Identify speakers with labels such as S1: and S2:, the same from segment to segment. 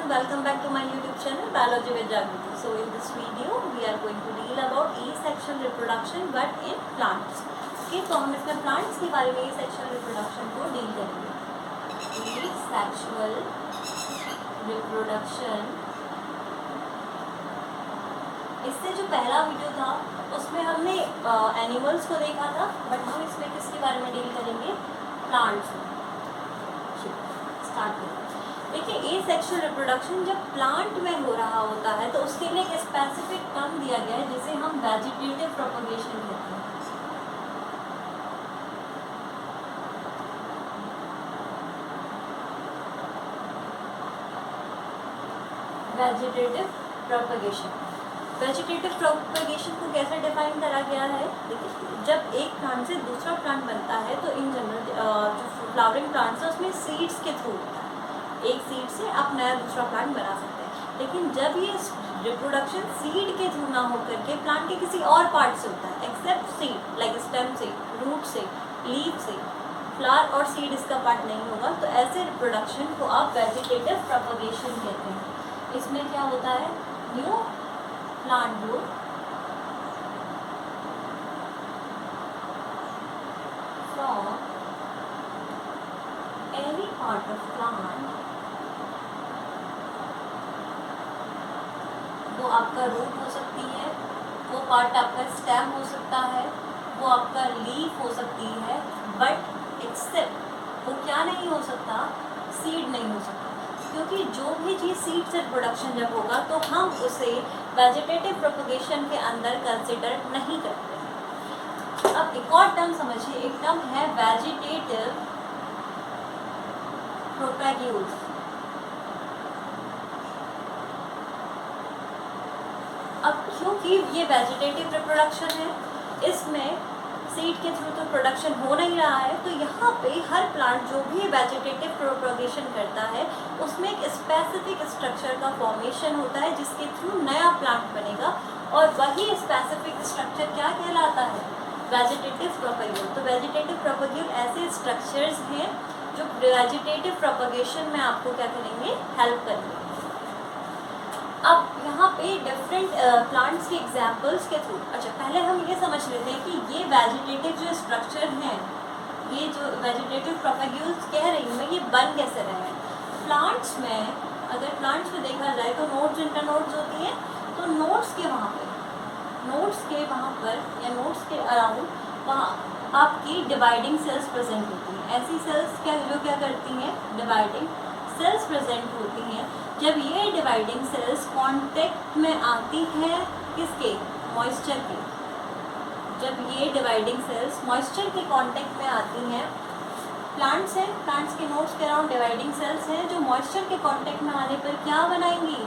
S1: welcome back to my YouTube channel Biology with Jagriti. So in this video we are going to deal about asexual reproduction but in plants. Okay, तो हम इसमें plants के बारे में asexual reproduction को deal करेंगे. Asexual reproduction. इससे जो पहला वीडियो था उसमें हमने एनिमल्स को देखा था, बट हम इसमें किसके बारे में डील करेंगे? प्लांट्स में. स्टार्ट करें. देखिए, एसेक्सुअल रिप्रोडक्शन जब प्लांट में हो रहा होता है तो उसके लिए एक स्पेसिफिक टर्म दिया गया है जिसे हम वेजिटेटिव प्रोपगेशन कहते हैं. Vegetative propagation. वेजिटेटिव प्रोपगेशन को कैसे डिफाइन करा गया है? देखिए, जब एक प्लांट से दूसरा प्लांट बनता है तो इन जनरल जो फ्लावरिंग प्लांट्स है उसमें सीड्स के थ्रू होता है. एक सीड से आप नया दूसरा प्लांट बना सकते हैं. लेकिन जब ये रिप्रोडक्शन सीड के थ्रू ना होकर के प्लांट के किसी और पार्ट से होता है एक्सेप्ट सीड, लाइक स्टेम से, रूट से, लीफ से, फ्लावर और सीड इसका पार्ट नहीं होगा, तो ऐसे रिप्रोडक्शन को आप वेजिटेटिव प्रोपगेशन कहते हैं. इसमें क्या होता है? New plant growth from any part of plant. वो आपका रूट हो सकती है, वो पार्ट आपका स्टेम हो सकता है, वो आपका लीफ हो सकती है, बट एक्सेप्ट वो क्या नहीं हो सकता? सीड नहीं हो सकता. क्योंकि जो भी चीज़ सीड से प्रोडक्शन जब होगा तो हम उसे वेजिटेटिव प्रोपगेशन के अंदर कंसिडर नहीं करते हैं. अब एक और टर्म समझिए. एक टर्म है वेजिटेटिव प्रोपैग्यूल्स. अब क्योंकि ये वेजिटेटिव रिप्रोडक्शन है, इसमें सीड के थ्रू तो प्रोडक्शन हो नहीं रहा है, तो यहाँ पे हर प्लांट जो भी वेजिटेटिव प्रोपगेशन करता है उसमें एक स्पेसिफिक स्ट्रक्चर का फॉर्मेशन होता है जिसके थ्रू नया प्लांट बनेगा, और वही स्पेसिफिक स्ट्रक्चर क्या कहलाता है? वेजिटेटिव प्रोपैग्यूल. तो वेजिटेटिव प्रोपैग्यूल ऐसे स्ट्रक्चर्स हैं जो वेजिटेटिव प्रोपगेशन में आपको क्या करेंगे? हेल्प करेंगे. अब यहाँ पे डिफरेंट प्लांट्स के एग्जाम्पल्स के थ्रू, अच्छा पहले हम ये समझ लेते हैं कि ये वेजिटेटिव जो स्ट्रक्चर हैं, ये जो वेजिटेटिव प्रोपैग्यूल्स कह रही हूँ मैं, ये बन कैसे रहे हैं? प्लांट्स में, अगर प्लांट्स में देखा जाए तो नोड्स इंटरनोड्स होती हैं, तो नोड्स के वहाँ पर या नोड्स के अराउंड वहाँ आपकी डिवाइडिंग सेल्स प्रेजेंट होती हैं. ऐसी सेल्स क्या करती हैं? डिवाइडिंग सेल्स प्रेजेंट होती हैं. जब ये डिवाइडिंग सेल्स कांटेक्ट में आती हैं किसके? मॉइस्चर के. जब ये डिवाइडिंग सेल्स मॉइस्चर के कांटेक्ट में आती हैं, प्लांट्स हैं, प्लांट्स के नोड्स के अराउंड डिवाइडिंग सेल्स हैं जो मॉइस्चर के कांटेक्ट में आने पर क्या बनाएंगी?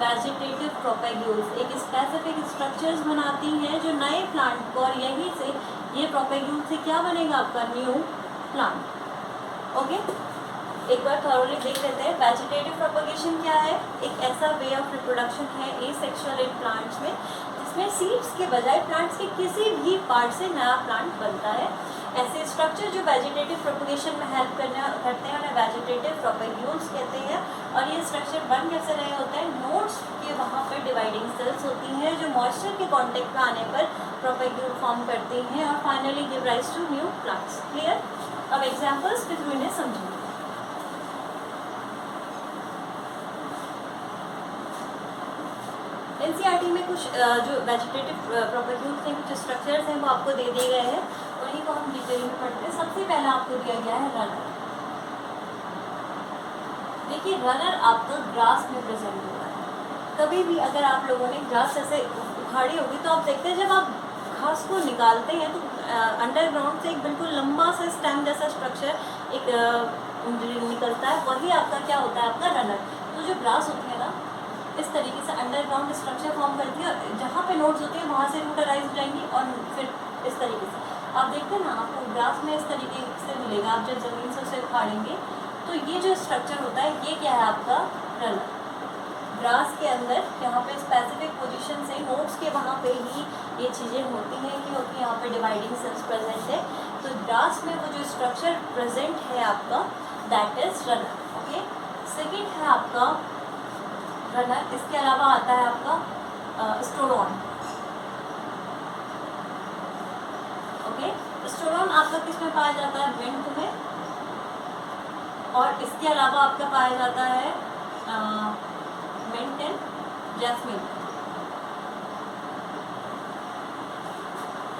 S1: वेजिटेटिव प्रोपैग्यूल्स. एक स्पेसिफिक स्ट्रक्चर्स बनाती हैं जो नए प्लांट को, और यहीं से ये प्रोपैग्यूल से क्या बनेगा? आपका न्यू प्लांट. ओके, एक बार थॉरोली देख लेते हैं. वेजिटेटिव प्रोपगेशन क्या है? एक ऐसा वे ऑफ रिप्रोडक्शन है एसेक्सुअल इन प्लांट्स में जिसमें सीड्स के बजाय प्लांट्स के किसी भी पार्ट से नया प्लांट बनता है. ऐसे स्ट्रक्चर जो वेजिटेटिव प्रोपगेशन में हेल्प करते हैं उन्हें वेजिटेटिव प्रोपैग्यूल्स कहते हैं. और ये स्ट्रक्चर बन कैसे रहे होते हैं? नोड्स के वहाँ पर डिवाइडिंग सेल्स होती हैं जो मॉइस्चर के कॉन्टेक्ट में आने पर प्रोपैग्यूल फॉर्म करती हैं और finally give rise to new plants. Clear? अब एग्जाम्पल्स के थ्रू इन्हें समझेंगे. एनसीईआरटी में कुछ जो वेजिटेटिव प्रोपैग्यूल्स हैं, कुछ स्ट्रक्चर्स हैं वो आपको दे दिए गए हैं, उन्हीं को हम डिटेल में पढ़ते हैं. सबसे पहला आपको दिया गया है रनर. देखिए, रनर आपका ग्रास में प्रेजेंट होता है. कभी भी अगर आप लोगों ने ग्रास ऐसे उखाड़ी होगी तो आप देखते हैं जब आप घास को निकालते हैं तो अंडरग्राउंड से एक बिल्कुल लंबा सा स्टेम जैसा स्ट्रक्चर एक निकलता है. वही आपका क्या होता है? आपका रनर. तो जो ग्रास होती है ना, इस तरीके से अंडरग्राउंड स्ट्रक्चर फॉर्म करती है, और जहाँ पे नोड्स होते हैं वहाँ से रूट अराइज हो जाएंगी और फिर इस तरीके से आप देखते हैं ना, आपको ग्रास में इस तरीके से मिलेगा. आप जब ज़मीन से उसे उखाड़ेंगे तो ये जो स्ट्रक्चर होता है ये क्या है? आपका रनर. ग्रास के अंदर यहाँ पे स्पेसिफिक पोजीशन से नोड्स के वहाँ पे ही ये चीज़ें होती हैं क्योंकि यहाँ पे डिवाइडिंग सेल्स प्रेजेंट है. तो ग्रास में वो जो स्ट्रक्चर प्रेजेंट है आपका, that is runner. Okay, second है आपका रनर। इसके अलावा आता है आपका स्टोरॉन। ओके, स्टोरॉन आपका किस में पाया जाता है? मिंट में। और इसके अलावा आपका पाया जाता है मिंट एंड जैस्मिन।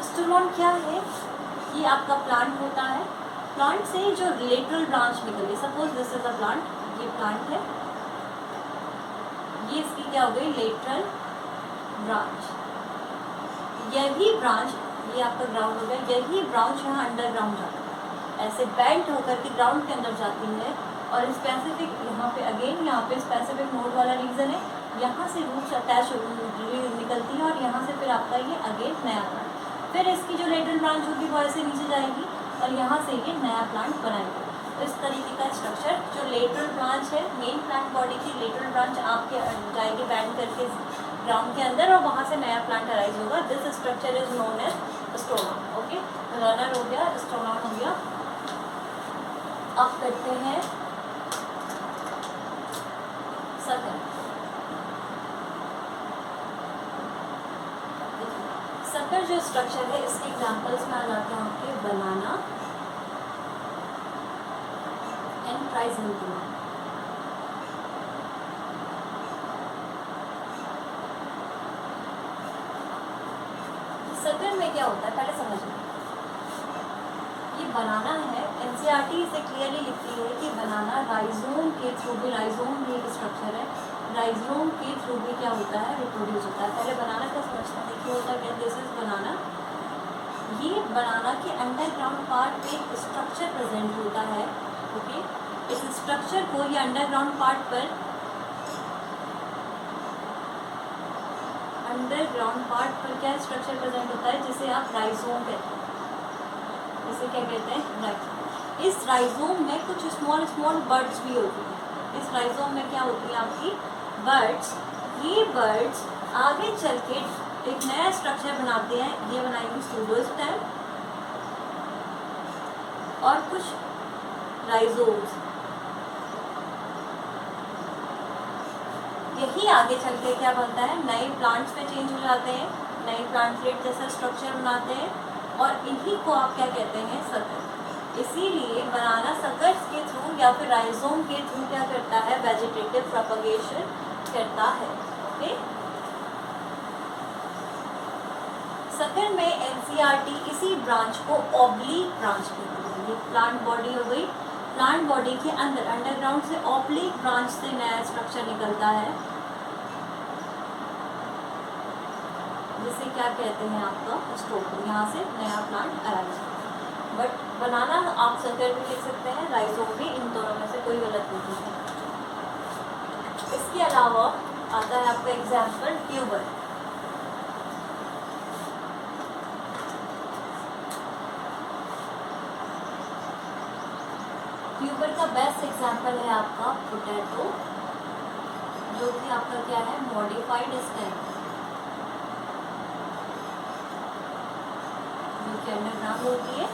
S1: स्टोरॉन क्या है? ये आपका प्लांट होता है। प्लांट से जो लेटरल ब्रांच निकली, suppose this is a plant, ये प्लांट है, ये इसकी क्या हो गई? Lateral branch. यही ब्रांच, ये आपका ग्राउंड हो गया, यही ब्रांच यहाँ अंडरग्राउंड जाती है, ऐसे बेंट होकर के ग्राउंड के अंदर जाती है। और स्पेसिफिक यहाँ पे अगेन, यहाँ पे स्पेसिफिक नोड वाला रीजन है, यहाँ से रूट्स अटैच निकलती है और यहाँ से फिर आपका ये अगेन नया प्लांट, फिर इसकी जो लेटरल ब्रांच होगी वो ऐसे नीचे जाएगी और यहाँ से ये नया प्लांट बनाएंगे। तो इस तरीके का स्ट्रक्चर, जो लेटरल ब्रांच है, मेन प्लांट बॉडी की लेटरल ब्रांच आपके जाएगी बैंड करके ग्राउंड के अंदर और वहाँ से नया प्लांट अराइज होगा। This structure is known as stolon. Okay, runner हो गया, स्टोरॉन हो गया। अब करते हैं सकर। सकर जो स्ट्रक्चर है, इसके एग्जांपल्स में आ जाते हैं आपके बनाना एंड क्राइसैंथेमम। सकर में क्या होता है पहले समझ लो। ये बनाना है, एनसीईआरटी इसे क्लियरली लिखती है कि बनाना राइजोम के थ्रू भी, राइजोम भी एक स्ट्रक्चर है, राइजोम के थ्रू भी क्या होता है? रिप्रोड्यूस होता है। पहले बनाना का समझना है, देखिए होता है दिस इज बनाना। ये बनाना के अंडरग्राउंड पार्ट पे एक स्ट्रक्चर प्रेजेंट होता है। ओके, इस स्ट्रक्चर को ये अंडरग्राउंड पार्ट पर, अंडरग्राउंड पार्ट पर क्या स्ट्रक्चर प्रेजेंट होता है जिसे आप राइजोम कहते हैं। इसे क्या कहते हैं? राइजोम। इस राइजोम में कुछ स्मॉल स्मॉल बर्ड्स भी होती हैं। इस राइजोम में क्या होती है आपकी? बर्ड्स। ये बर्ड्स आगे चल के एक नया स्ट्रक्चर बनाते हैं। ये बनाएंगे सूडोस्टेम और कुछ राइजोम्स। यही आगे चल के क्या बनता है? नए प्लांट्स में चेंज हो जाते हैं, नए प्लांटलेट जैसा स्ट्रक्चर बनाते हैं और इन्हीं को आप क्या कहते हैं? सकर। इसीलिए बनाना सकर्स के थ्रू या फिर राइजोम के थ्रू क्या करता है? वेजिटेटिव प्रोपगेशन करता है। ओके, सकर में एनसीईआरटी इसी ब्रांच को ऑब्लीक ब्रांच कहती है। ये प्लांट बॉडी हो गई, प्लांट बॉडी के अंदर अंडरग्राउंड से ऑब्लीक ब्रांच से नया स्ट्रक्चर निकलता है, जिसे क्या कहते हैं? आपका स्टोर। यहाँ से नया प्लांट अराइज। बट बनाना आप सकर भी लिख सकते हैं, राइजोम भी, इन दोनों में से कोई गलत नहीं है। इसके अलावा आता है आपका एग्जाम्पल ट्यूबर। ट्यूबर का बेस्ट एग्जाम्पल है आपका पोटैटो, जो कि आपका क्या है? मॉडिफाइड स्टेम, जो कि अंडरग्राउंड होती है।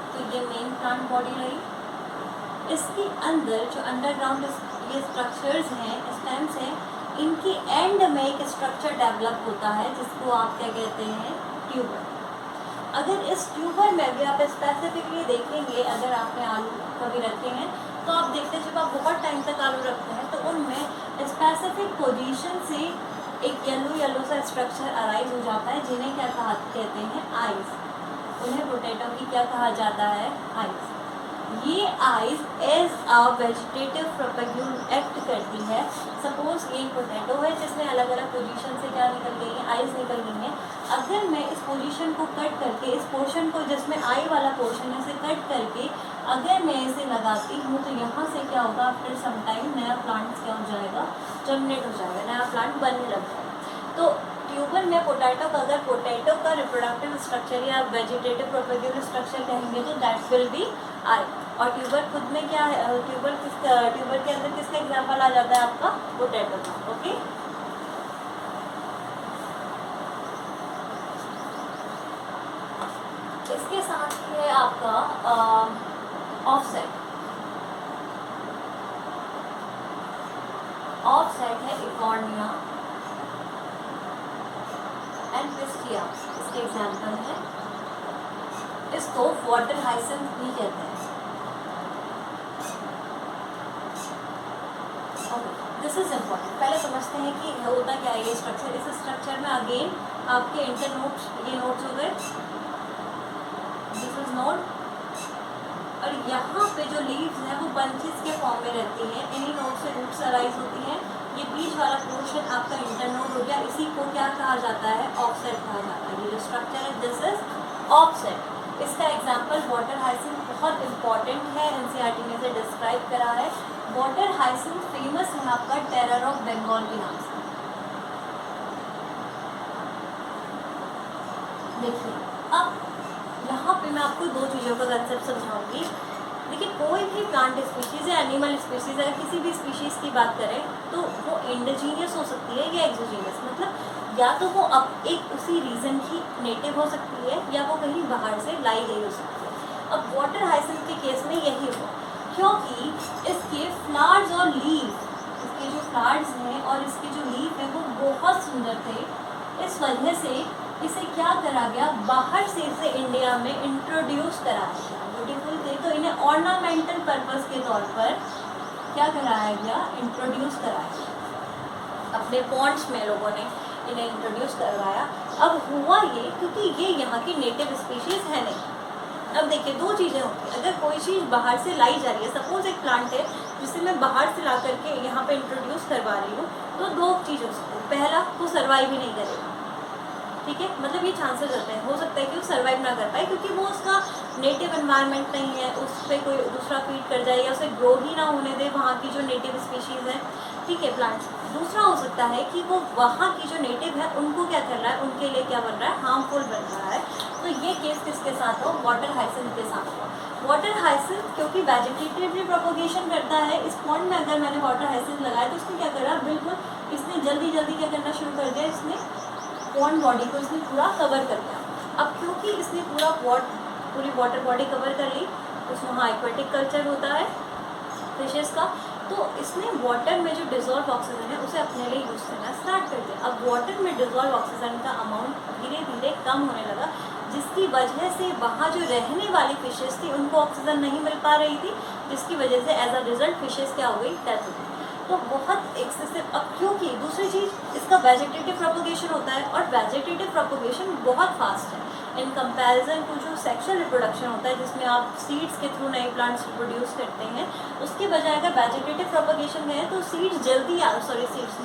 S1: तो ये मेन प्लांट बॉडी रही। इसके अंदर जो अंडरग्राउंड ये स्ट्रक्चर्स हैं, स्टेम्स हैं, इनके एंड में एक स्ट्रक्चर डेवलप होता है जिसको आप क्या कहते हैं? ट्यूबर। अगर इस ट्यूबर में भी आप स्पेसिफिकली देखेंगे, अगर आपने आलू कभी रखे हैं तो आप देखते हैं जब आप बहुत टाइम तक आलू रखते हैं तो उनमें स्पेसिफिक पोजीशन से एक येलो येलो सा स्ट्रक्चर अराइज हो जाता है, जिन्हें क्या कहते हैं? आइज। उन्हें पोटैटो की क्या कहा जाता है? आइज। ये eyes as a vegetative propagule act करती है। सपोज ये पोटैटो है जिसमें अलग अलग पोजीशन से क्या निकल गई है? आइज निकल गई हैं। अगर मैं इस पोजीशन को कट करके, इस पोर्शन को जिसमें आई वाला पोर्शन है, इसे कट करके अगर मैं इसे लगाती हूँ तो यहाँ से क्या होगा? आफ्टर सम टाइम नया प्लांट क्या हो जाएगा? जर्मिनेट हो जाएगा, नया प्लांट बनने लग जाएगा। तो ट्यूबर में पोटैटो का, अगर पोटैटो का रिप्रोडक्टिव स्ट्रक्चर या वेजिटेटिव प्रोपैग्यूल स्ट्रक्चर कहेंगे तो दैट विल बी आई। और ट्यूबर खुद में क्या है? ट्यूबर के अंदर किसका एग्जाम्पल आ जाता है? आपका पोटैटो का। ओके, इसके साथ ही है आपका ऑफसेट। ऑफसेट है बेगोनिया एंड पिस्टिया इसके एग्जाम्पल है। इसको वाटर हाइसिंथ भी कहते हैं। This is important. पहले समझते हैं कि होता क्या है ये स्ट्रक्चर। इस स्ट्रक्चर में अगेन आपके इंटर नोट्स, ये नोट्स हो गए, दिस इज नोट, और यहाँ पे जो लीव्स हैं वो बंचेस के फॉर्म में रहती हैं। इन्हीं नोट से रूट्स अराइज होती हैं। ये बीच वाला पोर्शन आपका इंटर नोड हो गया। इसी को क्या कहा जाता है? ऑफसेट कहा जाता है। ये जो स्ट्रक्चर है दिस इज ऑफसेट। इसका एग्जाम्पल वाटर हाइसिंथ बहुत इंपॉर्टेंट है, एनसीईआरटी में से डिस्क्राइब करा है। वाटर हाइसिंथ फेमस है आपका टेरर ऑफ बंगाल के नाम से। देखिए अब यहाँ पे मैं आपको दो चीज़ों का कंसेप्ट समझाऊंगी। देखिए कोई भी प्लांट स्पीशीज़ या एनिमल स्पीशीज़, अगर किसी भी स्पीशीज़ की बात करें तो वो इंडिजीनियस हो सकती है या एक्सोजीनियस, मतलब या तो वो अब एक उसी रीजन की नेटिव हो सकती है या वो कहीं बाहर से लाई गई हो सकती है। अब वाटर हाइसिंथ के केस में यही हुआ, क्योंकि इसके फ्लावर्स और लीव, इसके जो फ्लावर्स हैं और इसके जो लीव हैं वो बहुत सुंदर थे। इस वजह से इसे क्या करा गया, बाहर से इसे इंडिया में इंट्रोड्यूस करा गया। ब्यूटीफुल थे तो इन्हें ऑर्नामेंटल पर्पस के तौर पर क्या कराया गया, इंट्रोड्यूस कराया गया। अपने पॉन्ड्स में लोगों ने इन्हें इंट्रोड्यूस करवाया। अब हुआ ये क्योंकि ये यहाँ की नेटिव स्पीशीज़ है नहीं। अब देखिए दो चीज़ें होती हैं, अगर कोई चीज़ बाहर से लाई जा रही है, सपोज एक प्लांट है जिसे मैं बाहर से ला करके यहाँ पे इंट्रोड्यूस करवा रही हूँ, तो दो चीज़ हो सकती है। पहला, वो सर्वाइव ही नहीं करेगा, ठीक है, मतलब ये चांसेस रहते हैं, हो सकता है कि वो सर्वाइव ना कर पाए क्योंकि वो उसका नेटिव एनवायरनमेंट नहीं है, उस पर कोई दूसरा फीड कर जाए या उसे ग्रो ही ना होने दे वहाँ की जो नेटिव स्पीशीज़ हैं, ठीक है, प्लांट्स। दूसरा हो सकता है कि वो वहाँ की जो नेटिव है उनको क्या कर रहा है, उनके लिए क्या बन रहा है, हार्मफुल बन रहा है। तो ये केस किसके साथ हो, वाटर हाइसिंथ के साथ हो। वाटर हाइसिंथ क्योंकि वेजिटेटिव प्रोपोगेशन करता है, इस पॉन्ड में अगर मैंने वाटर हाइसिंथ लगाया तो उसने क्या करा, बिल्कुल इसने जल्दी जल्दी क्या करना शुरू कर दिया, इसने पॉन्ड बॉडी को इसने पूरा कवर कर दिया। अब क्योंकि इसने पूरी वाटर बॉडी कवर कर ली, उसमें वहाँ एक्वेटिक कल्चर होता है फिशेस का, तो इसने वाटर में जो डिजॉल्व ऑक्सीजन है उसे अपने लिए यूज़ करना स्टार्ट कर दिया। अब वाटर में डिजॉल्व ऑक्सीजन का अमाउंट धीरे धीरे कम होने लगा, जिसकी वजह से वहाँ जो रहने वाली फिशेस थी उनको ऑक्सीजन नहीं मिल पा रही थी, जिसकी वजह से एज अ रिजल्ट फिशेस क्या हो गई, डेथ हो गई। तो बहुत एक्सेसिव। अब क्योंकि दूसरी चीज़ इसका वेजिटेटिव प्रोपोगेशन होता है और वेजिटेटिव प्रोपोगेशन बहुत फास्ट है इन कंपैरिजन टू जो सेक्शुअल रिप्रोडक्शन होता है जिसमें आप सीड्स के थ्रू नए प्लांट्स प्रोड्यूस करते हैं। उसके बजाय अगर वेजिटेटिव प्रोपोगेशन में है तो सीड्स जल्दी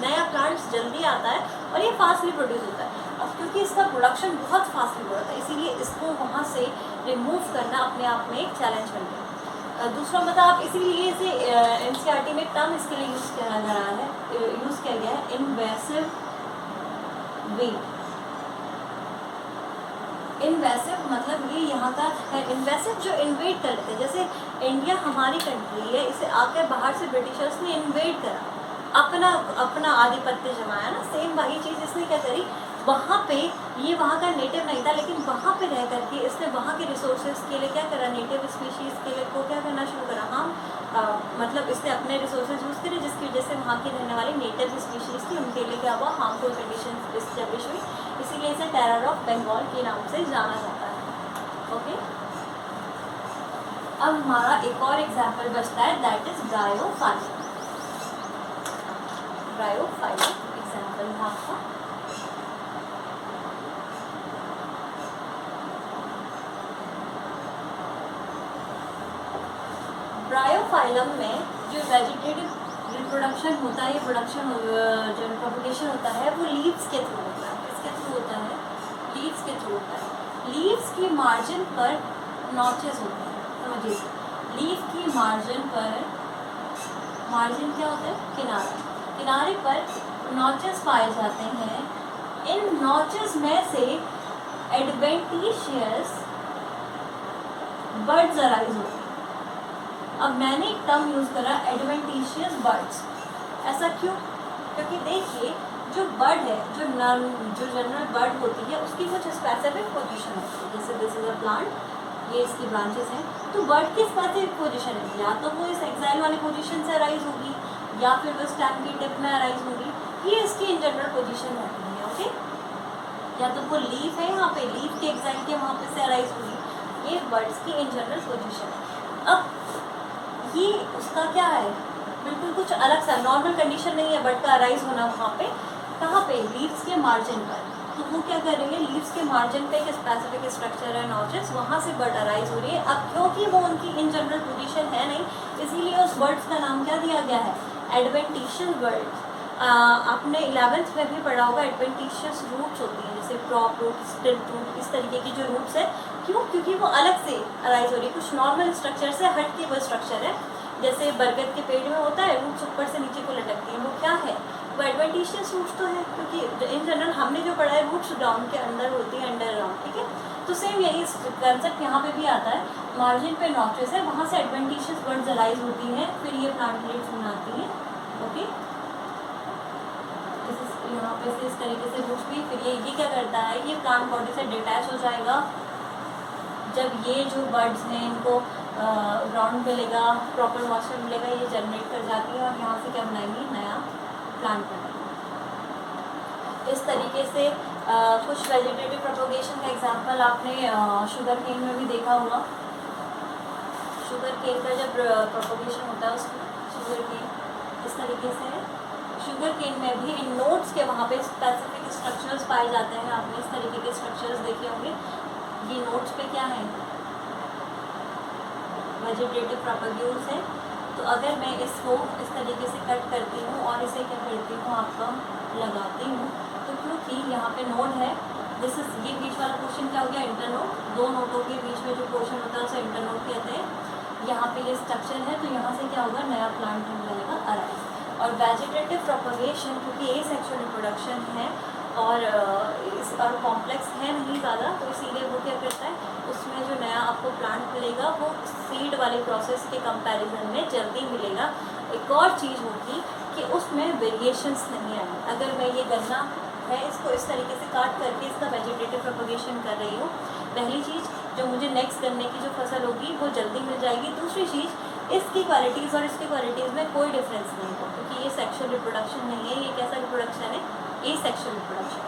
S1: नया प्लांट्स जल्दी आता है और ये फास्टली प्रोड्यूस होता है। अब क्योंकि इसका प्रोडक्शन बहुत फास्टली हो रहा है, इसीलिए इसको वहाँ से रिमूव करना अपने आप में एक चैलेंज बन गया। दूसरा मतलब आप इसीलिए इसे एनसीईआरटी में टर्म इसके लिए यूज़ किया गया है इन्वेसिव वीड। इन्वेसिव मतलब ये यहाँ का है, इन्वेसिव जो इन्वेड कर लेते हैं, जैसे इंडिया हमारी कंट्री है, इसे आकर बाहर से ब्रिटिशर्स ने इन्वेड करा, अपना आधिपत्य जमाया ना, सेम वही चीज़ इसने क्या करी, वहाँ पे ये वहाँ का नेटिव नहीं था लेकिन वहाँ पे रह करके इसने वहाँ के रिसोर्सेज के लिए क्या करा, नेटिव स्पीशीज़ के लिए को क्या करना शुरू करा, मतलब इसने अपने रिसोर्सेज यूज़ करे जिसकी वजह से वहाँ की रहने वाली नेटिव स्पीशीज़ थी उनके लिए क्या हुआ, हार्मफुल कंडीशन इस्टेब्लिश हुई, इसीलिए इसे टेरर ऑफ बंगाल के नाम से जाना जाता है। ओके, अब हमारा एक और एग्जाम्पल बचता है, that is Bryophyllum. Bryophyllum example है आपका, ब्रायोफाइलम में जो वेजिटेटिव रिप्रोडक्शन होता है, ये प्रोडक्शन जो प्रोपगेशन होता है वो लीव्स के थ्रू होता है। किसके थ्रू होता है, लीव्स के थ्रू होता है। लीव्स की मार्जिन पर नॉचेस होते हैं, समझिए, लीव की मार्जिन पर, मार्जिन क्या होता है, किनारे पर नॉचेस पाए जाते हैं। इन नॉचेस में से एडवेंटिशियस बर्ड्स अराइज होते हैं। अब मैंने एक टर्म यूज़ करा, एडवेंटिशियस बर्ड्स। ऐसा क्यों, क्योंकि देखिए जो बर्ड है, जो जनरल बर्ड होती है उसकी कुछ स्पेसिफिक पोजीशन होती है, जैसे दिस इज अ प्लांट, ये इसकी ब्रांचेस हैं, तो बर्ड की स्पेसिफिक पोजीशन है, या तो वो इस एक्साइल वाली पोजीशन से अराइज होगी या फिर वो स्टेम की टिप में अराइज होगी। ये इसकी इन जनरल पोजीशन रहती है। ओके, या तो वो लीफ है, यहाँ पे लीफ के एग्जाइट के वहाँ पे से अराइज होगी, ये बर्ड्स की इन जनरल पोजीशन है। अब ये उसका क्या है, बिल्कुल कुछ अलग सा नॉर्मल कंडीशन नहीं है बर्ड का अराइज होना वहाँ पे, कहाँ पे, लीव्स के मार्जिन पर। तो वो क्या कर रही है, लीव्स के मार्जिन पे एक स्पेसिफिक स्ट्रक्चर है नॉचेस, वहाँ से बर्ड अराइज हो रही है। अब क्योंकि वो उनकी इन जनरल पोजीशन है नहीं, इसीलिए उस बर्ड्स का नाम क्या दिया गया है, एडवेंटिशियस बर्ड्स। आपने 11th में भी पढ़ा होगा, एडवेंटिशियस रूट्स होती हैं, जैसे प्रॉप रूट, स्टिल्ट रूट, इस तरीके की जो रूट्स है। क्यों, क्योंकि वो अलग से अराइज हो रही है, कुछ नॉर्मल स्ट्रक्चर से हट के वो स्ट्रक्चर है। जैसे बरगद के पेड़ में होता है, रूट्स ऊपर से नीचे को लटकती हैं, वो क्या है, वो एडवेंटिशियस रूट्स तो है, क्योंकि इन जनरल हमने जो पढ़ा है रूट्स ग्राउंड के अंदर होती है, अंडरग्राउंड। ठीक है, तो सेम यही कंसेप्ट यहाँ पे भी आता है, मार्जिन पे नॉचेस है, वहाँ से एडवेंटिशियस बर्ड्स अराइज होती हैं, फिर ये प्लांटलेट्स बनाती हैं। ओके, यहाँ पे से इस तरीके से रूट्स भी, फिर ये क्या करता है, ये प्लांट बॉडी से डिटैच हो जाएगा। जब ये जो बर्ड्स हैं इनको ग्राउंड मिलेगा, प्रॉपर मॉइस्चर मिलेगा, ये जनरेट कर जाती है और यहाँ से क्या बनाएंगी, नया प्लांट बनाएंगे। इस तरीके से कुछ वेजिटेटिव प्रोपोगेशन का एग्जांपल आपने शुगर केन में भी देखा होगा। शुगर केन का जब प्रोपोगेशन होता है उसमें, शुगर केन इस तरीके से है। शुगर केन में भी इन नोट्स के वहाँ पे स्पेसिफिक स्ट्रक्चर्स पाए जाते हैं, आपने इस तरीके के स्ट्रक्चर्स देखे होंगे। ये नोट्स पे क्या है, वेजिटेटिव प्रोपोग्यूल्स है। तो अगर मैं इसको इस तरीके से कट करती हूँ और इसे क्या करती हूँ, आपका लगाती हूँ, तो क्योंकि यहाँ पे नोड है, दिस इज, ये बीच वाला पोर्शन क्या हो गया, इंटरनोड। दो नोटों के बीच में जो पोर्शन होता है उसे इंटरनोड कहते हैं। यहाँ पे ये स्ट्रक्चर है, तो यहाँ से क्या होगा, नया प्लांट बन जाएगा, अराइज। और वेजिटेटिव प्रोपोगेशन क्योंकि एसेक्सुअल रिप्रोडक्शन है और कॉम्प्लेक्स है नहीं ज़्यादा, तो इसीलिए वो क्या करता है, उसमें जो नया आपको प्लांट मिलेगा वो सीड वाले प्रोसेस के कंपैरिजन में जल्दी मिलेगा। एक और चीज़ होगी कि उसमें वेरिएशंस नहीं आएंगे। अगर मैं ये गन्ना है, इसको इस तरीके से काट करके इसका वेजिटेटिव प्रोपोगेशन कर रही हूँ, पहली चीज़ जो मुझे नेक्स्ट गन्ने की जो फसल होगी वो जल्दी मिल जाएगी। दूसरी चीज़, इसकी क्वालिटीज़ और इसकी क्वालिटीज़ में कोई डिफरेंस नहीं होगा, क्योंकि ये सेक्सुअल रिप्रोडक्शन नहीं है, ये कैसा रिप्रोडक्शन है, एसेक्सुअल रिप्रोडक्शन।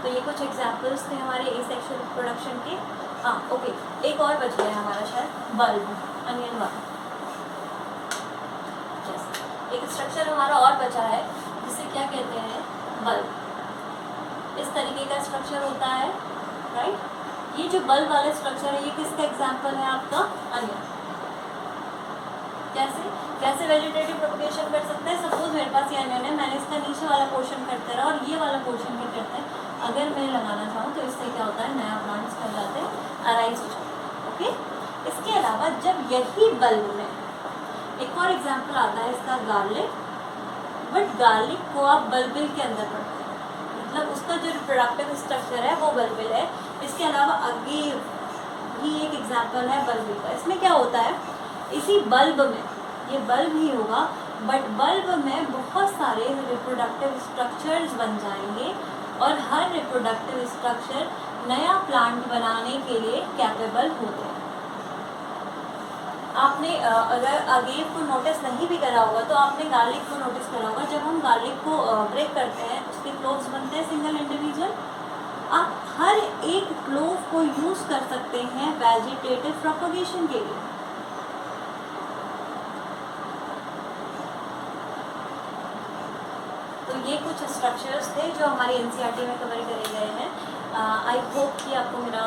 S1: तो ये कुछ एग्जांपल्स थे हमारे एसेक्सुअल रिप्रोडक्शन के। हाँ ओके, एक और बच गया है हमारा शायद, बल्ब, अनियन बल्ब। एक स्ट्रक्चर हमारा और बचा है जिसे क्या कहते हैं, बल्ब। इस तरीके का स्ट्रक्चर होता है, राइट। ये जो बल्ब वाला स्ट्रक्चर है, ये किसका एग्जाम्पल है, आपका अनियन। कैसे वेजिटेटिव प्रोपोगेशन कर सकते हैं, सपोज मेरे पास ये अनियन है, मैंने इसका नीचे वाला पोर्शन कट करा और ये वाला पोर्शन भी करते हैं। अगर मैं लगाना चाहूँ तो इससे क्या होता है, नया प्लांट्स कर जाते हैं, अराइज हो जाते हैं। ओके, इसके अलावा जब यही बल्ब में एक और एग्जाम्पल आता है इसका, गार्लिक। बट गार्लिक को आप बल्बिल के अंदर पढ़ते हैं, मतलब उसका जो रिप्रोडक्टिव स्ट्रक्चर है वो बल्बिल है। इसके अलावा आगे भी एक एग्जाम्पल है बल्बिल का। इसमें क्या होता है, इसी बल्ब में, ये बल्ब ही होगा, बट बल्ब में बहुत सारे रिप्रोडक्टिव स्ट्रक्चर्स बन जाएंगे और हर रिप्रोडक्टिव स्ट्रक्चर नया प्लांट बनाने के लिए कैपेबल होते हैं। आपने अगर आगे को नोटिस नहीं भी करा होगा तो आपने गार्लिक को नोटिस करा होगा। जब हम गार्लिक को ब्रेक करते हैं, उसके क्लोव्स बनते हैं सिंगल इंडिविजुअल। आप हर एक क्लोव को यूज़ कर सकते हैं वेजिटेटिव प्रोपोगेशन के लिए। तो ये कुछ स्ट्रक्चर्स थे जो हमारे एनसीईआरटी में कवर करे गए हैं। आई होप कि आपको मेरा